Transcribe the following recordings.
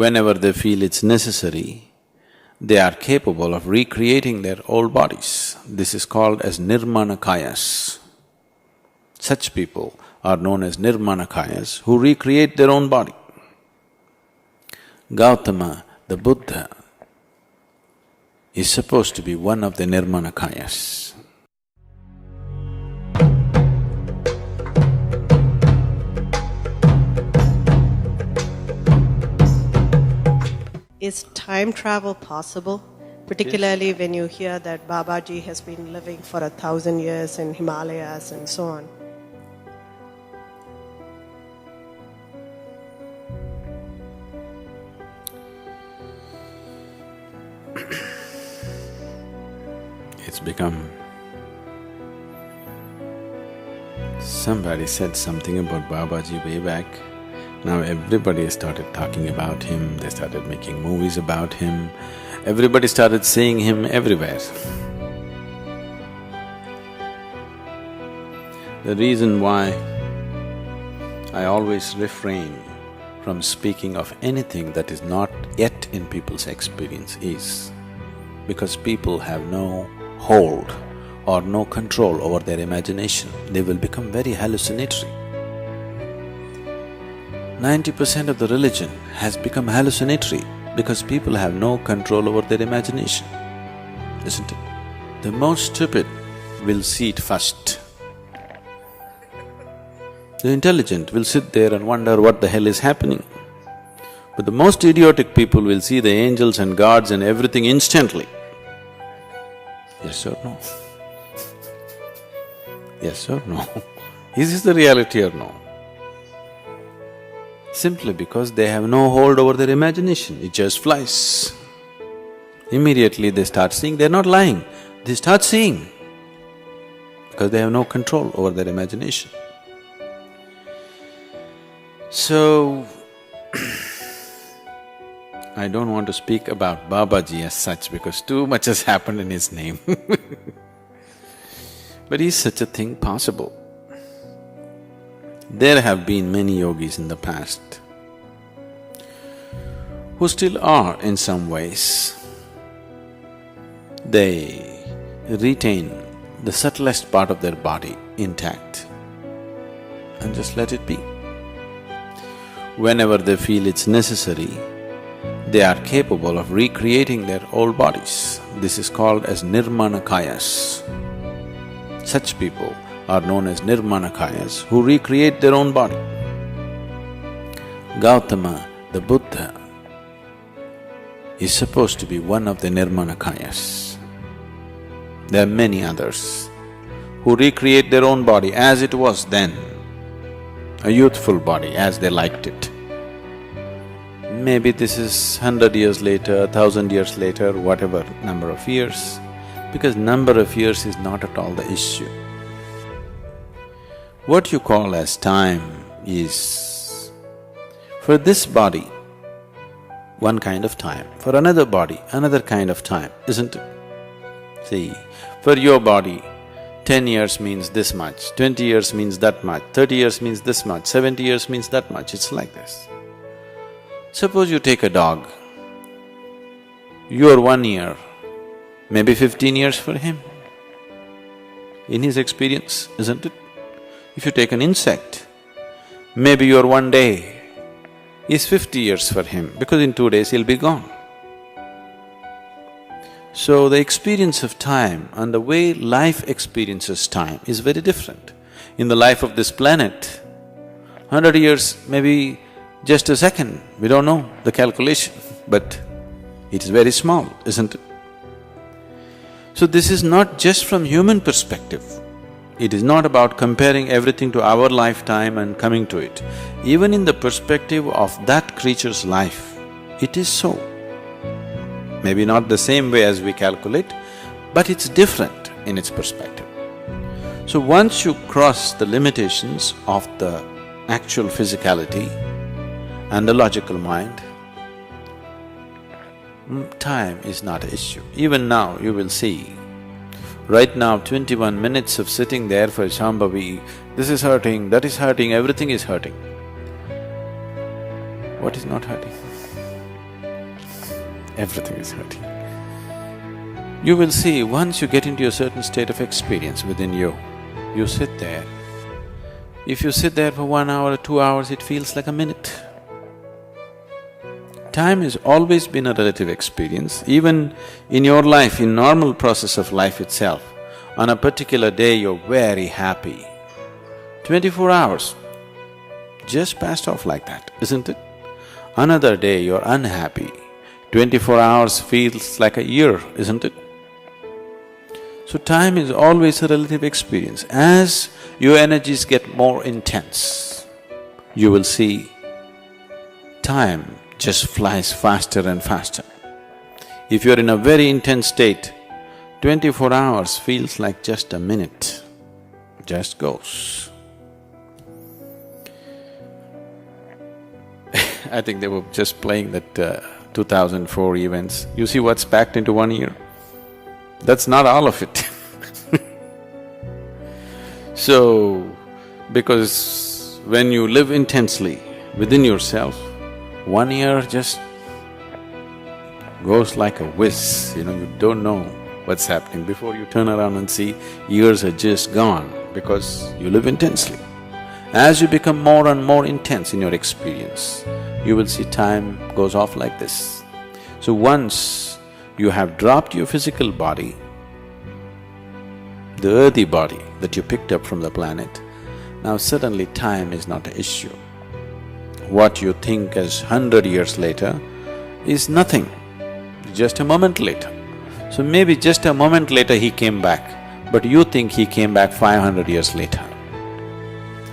Whenever they feel it's necessary, they are capable of recreating their old bodies. This is called as nirmanakayas. Such people are known as nirmanakayas who recreate their own body. Gautama, the Buddha, is supposed to be one of the nirmanakayas. Is time travel possible? Particularly when you hear that Babaji has been living for 1,000 years in Himalayas and so on. It's become… Somebody said something about Babaji way back. Now everybody has started talking about him, they started making movies about him, everybody started seeing him everywhere. The reason why I always refrain from speaking of anything that is not yet in people's experience is because people have no hold or no control over their imagination. They will become very hallucinatory. 90% of the religion has become hallucinatory because people have no control over their imagination, isn't it? The most stupid will see it first. The intelligent will sit there and wonder what the hell is happening. But the most idiotic people will see the angels and gods and everything instantly. Yes or no? Yes or no? Is this the reality or no? Simply because they have no hold over their imagination, it just flies. Immediately they start seeing, they're not lying, they start seeing because they have no control over their imagination. So, I don't want to speak about Babaji as such because too much has happened in his name but is such a thing possible? There have been many yogis in the past who still are in some ways. They retain the subtlest part of their body intact and just let it be. Whenever they feel it's necessary, they are capable of recreating their old bodies. This is called as nirmanakayas. Such people are known as nirmanakayas who recreate their own body. Gautama, the Buddha, is supposed to be one of the nirmanakayas. There are many others who recreate their own body as it was then, a youthful body as they liked it. Maybe this is 100 years later, 1,000 years later, whatever number of years, because number of years is not at all the issue. What you call as time is, for this body, one kind of time, for another body, another kind of time, isn't it? See, for your body, 10 years means this much, 20 years means that much, 30 years means this much, 70 years means that much, it's like this. Suppose you take a dog, your 1 year, maybe 15 years for him, in his experience, isn't it? If you take an insect, maybe your 1 day is 50 years for him because in 2 days he'll be gone. So the experience of time and the way life experiences time is very different. In the life of this planet, 100 years may be just a second, we don't know the calculation, but it is very small, isn't it? So this is not just from human perspective. It is not about comparing everything to our lifetime and coming to it. Even in the perspective of that creature's life, it is so. Maybe not the same way as we calculate, but it's different in its perspective. So once you cross the limitations of the actual physicality and the logical mind, time is not an issue. Even now you will see, right now 21 minutes of sitting there for Shambhavi, this is hurting, that is hurting, everything is hurting. What is not hurting? everything is hurting. You will see, once you get into a certain state of experience within you, you sit there. If you sit there for 1 hour or 2 hours, it feels like a minute. Time has always been a relative experience. Even in your life, in normal process of life itself, on a particular day you're very happy. 24 hours just passed off like that, isn't it? Another day you're unhappy. 24 hours feels like a year, isn't it? So time is always a relative experience. As your energies get more intense, you will see time just flies faster and faster. If you're in a very intense state, 24 hours feels like just a minute, just goes. I think they were just playing that 2004 events. You see what's packed into 1 year? That's not all of it. So, because when you live intensely within yourself, 1 year just goes like a whiz, you don't know what's happening. Before you turn around and see, years are just gone because you live intensely. As you become more and more intense in your experience, you will see time goes off like this. So once you have dropped your physical body, the earthy body that you picked up from the planet, now suddenly time is not an issue. What you think as 100 years later is nothing, just a moment later. So maybe just a moment later he came back, but you think he came back 500 years later.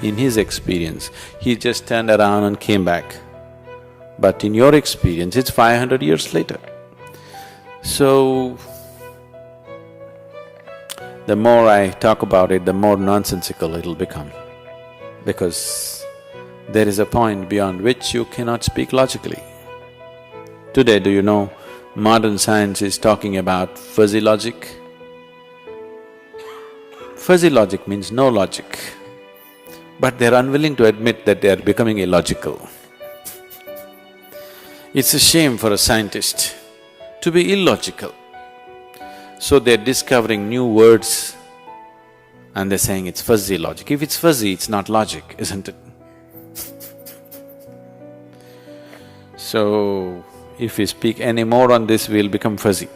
In his experience, he just turned around and came back. But in your experience, it's 500 years later. So, the more I talk about it, the more nonsensical it'll become. Because there is a point beyond which you cannot speak logically. Today, do you know, modern science is talking about fuzzy logic? Fuzzy logic means no logic, but they're unwilling to admit that they are becoming illogical. It's a shame for a scientist to be illogical. So they're discovering new words and they're saying it's fuzzy logic. If it's fuzzy, it's not logic, isn't it? So, if we speak any more on this, we'll become fuzzy.